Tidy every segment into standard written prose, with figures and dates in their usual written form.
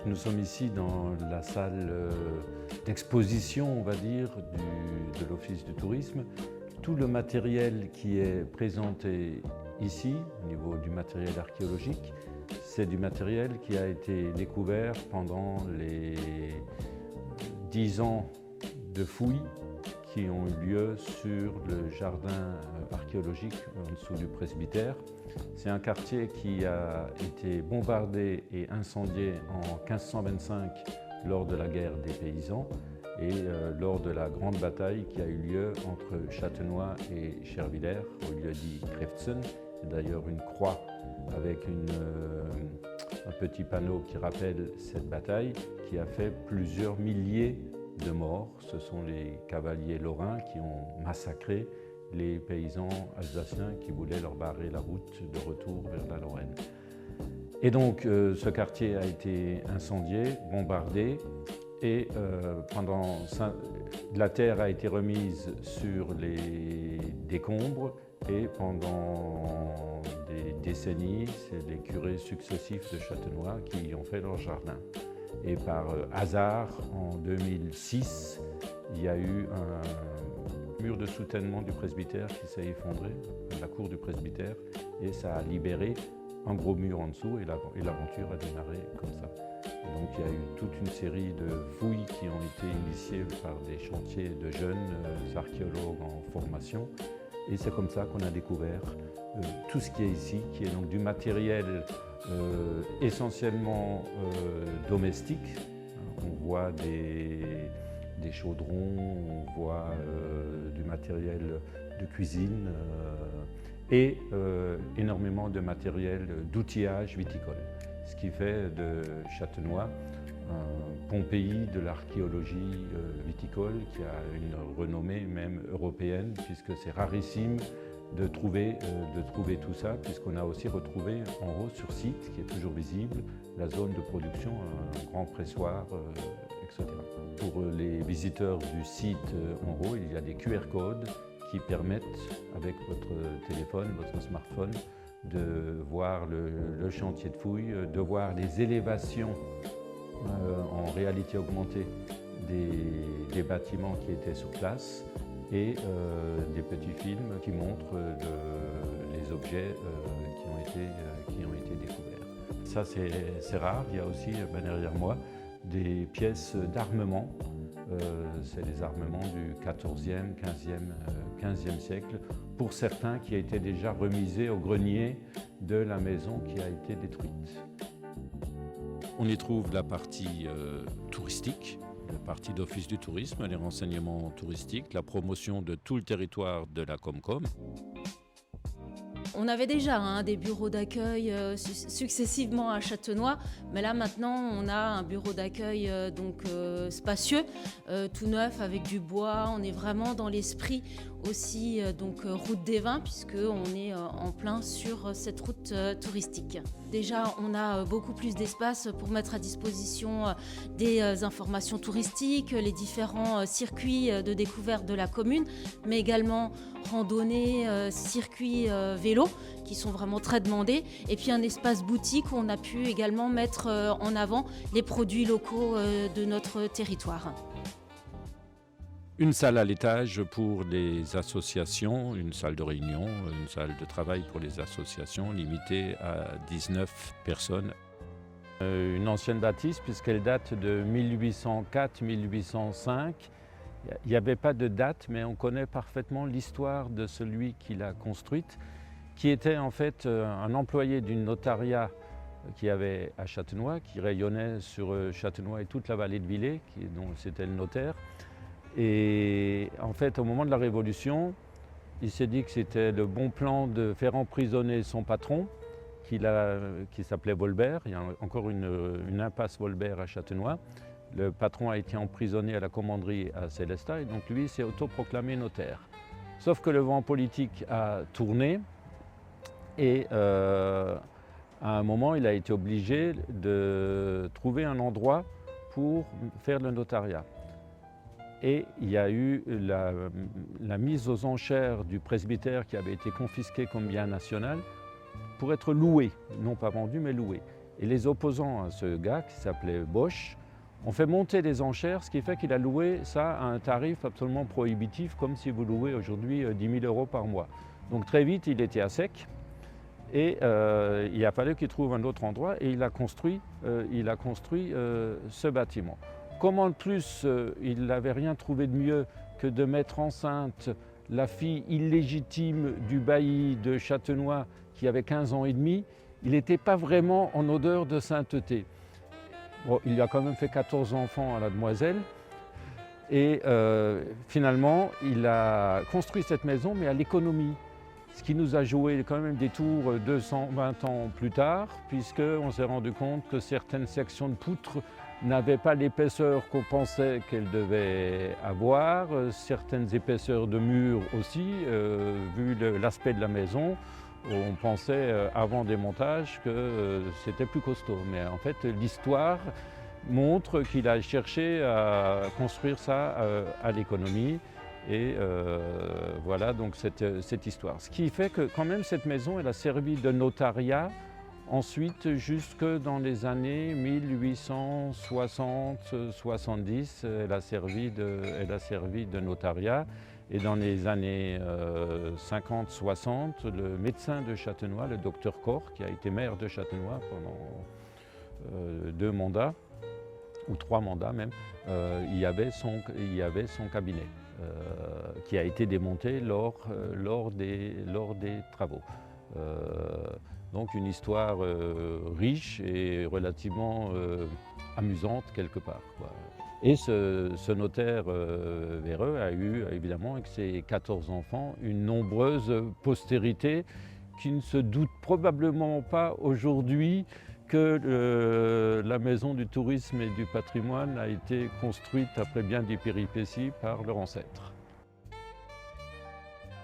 Nous sommes ici dans la salle d'exposition, on va dire, de l'Office du tourisme. Tout le matériel qui est présenté ici, au niveau du matériel archéologique, c'est du matériel qui a été découvert pendant les 10 ans de fouilles qui ont eu lieu sur le jardin archéologique en dessous du presbytère. C'est un quartier qui a été bombardé et incendié en 1525 lors de la guerre des paysans et lors de la grande bataille qui a eu lieu entre Châtenois et Chervillers, au lieu dit Kreftzen. C'est d'ailleurs une croix avec un petit panneau qui rappelle cette bataille qui a fait plusieurs milliers de morts. Ce sont les cavaliers lorrains qui ont massacré les paysans alsaciens qui voulaient leur barrer la route de retour vers la Lorraine. Et donc ce quartier a été incendié, bombardé, et la terre a été remise sur les décombres, et pendant des décennies, c'est les curés successifs de Châtenois qui ont fait leur jardin. Et par hasard, en 2006, il y a eu un mur de soutènement du presbytère qui s'est effondré, la cour du presbytère, et ça a libéré un gros mur en dessous, et l'aventure a démarré comme ça. Et donc il y a eu toute une série de fouilles qui ont été initiées par des chantiers de jeunes archéologues en formation, et c'est comme ça qu'on a découvert tout ce qui est ici, qui est donc du matériel essentiellement domestique. On voit des chaudrons, on voit du matériel de cuisine et énormément de matériel d'outillage viticole. Ce qui fait de Châtenois un Pompéi de l'archéologie viticole qui a une renommée même européenne, puisque c'est rarissime de trouver tout ça, puisqu'on a aussi retrouvé en haut sur site, qui est toujours visible, la zone de production, un grand pressoir, etc. Pour les visiteurs du site en haut, il y a des QR codes qui permettent, avec votre téléphone, votre smartphone, de voir le chantier de fouilles, de voir les élévations en réalité augmentée des bâtiments qui étaient sur place, et des petits films qui montrent les objets qui ont été découverts. Ça c'est rare. Il y a aussi derrière moi des pièces d'armement. C'est des armements du XIVe, XVe siècle, pour certains qui étaient déjà remisés au grenier de la maison qui a été détruite. On y trouve la partie touristique, la partie d'Office du tourisme, les renseignements touristiques, la promotion de tout le territoire de la Comcom. On avait déjà des bureaux d'accueil successivement à Châtenois, mais là maintenant on a un bureau d'accueil spacieux, tout neuf avec du bois. On est vraiment dans l'esprit aussi route des vins, puisqu'on est en plein sur cette route touristique. Déjà on a beaucoup plus d'espace pour mettre à disposition des informations touristiques, les différents circuits de découverte de la commune, mais également randonnées, circuits vélo qui sont vraiment très demandés, et puis un espace boutique où on a pu également mettre en avant les produits locaux de notre territoire. Une salle à l'étage pour les associations, une salle de réunion, une salle de travail pour les associations limitée à 19 personnes. Une ancienne bâtisse puisqu'elle date de 1804-1805. Il n'y avait pas de date, mais on connaît parfaitement l'histoire de celui qui l'a construite, qui était en fait un employé d'une notariat qu'il y avait à Châtenois, qui rayonnait sur Châtenois et toute la vallée de Villers, dont c'était le notaire. Et en fait, au moment de la Révolution, il s'est dit que c'était le bon plan de faire emprisonner son patron, qui s'appelait Volbert. Il y a encore une impasse Volbert à Châtenois. Le patron a été emprisonné à la commanderie à Célestat, et donc lui s'est autoproclamé notaire. Sauf que le vent politique a tourné, et à un moment, il a été obligé de trouver un endroit pour faire le notariat. Et il y a eu la mise aux enchères du presbytère qui avait été confisqué comme bien national pour être loué, non pas vendu mais loué. Et les opposants à ce gars, qui s'appelait Bosch, ont fait monter les enchères, ce qui fait qu'il a loué ça à un tarif absolument prohibitif, comme si vous louez aujourd'hui 10 000 € par mois. Donc très vite, il était à sec. Et il a fallu qu'il trouve un autre endroit et il a construit ce bâtiment. Comme en plus il n'avait rien trouvé de mieux que de mettre enceinte la fille illégitime du bailli de Châtenois qui avait 15 ans et demi, il n'était pas vraiment en odeur de sainteté. Bon, il a quand même fait 14 enfants à la demoiselle et finalement il a construit cette maison mais à l'économie. Ce qui nous a joué quand même des tours 220 ans plus tard, puisqu'on s'est rendu compte que certaines sections de poutres n'avaient pas l'épaisseur qu'on pensait qu'elles devaient avoir, certaines épaisseurs de murs aussi, vu l'aspect de la maison, on pensait avant démontage que c'était plus costaud. Mais en fait, l'histoire montre qu'il a cherché à construire ça à l'économie. Et voilà donc cette histoire. Ce qui fait que quand même cette maison, elle a servi de notariat ensuite jusque dans les années 1860-70, elle a servi de notariat. Et dans les années 50-60, le médecin de Châtenois, le docteur Cor, qui a été maire de Châtenois pendant 2 mandats, ou 3 mandats même, il y avait son cabinet. Qui a été démonté lors des travaux. Donc une histoire riche et relativement amusante quelque part, quoi. Et ce notaire véreux a eu évidemment avec ses 14 enfants une nombreuse postérité qui ne se doute probablement pas aujourd'hui que la maison du tourisme et du patrimoine a été construite après bien des péripéties par leur ancêtre.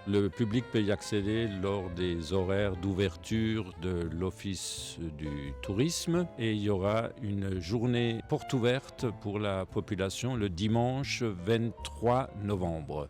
Le public peut y accéder lors des horaires d'ouverture de l'Office du tourisme et il y aura une journée porte ouverte pour la population le dimanche 23 novembre.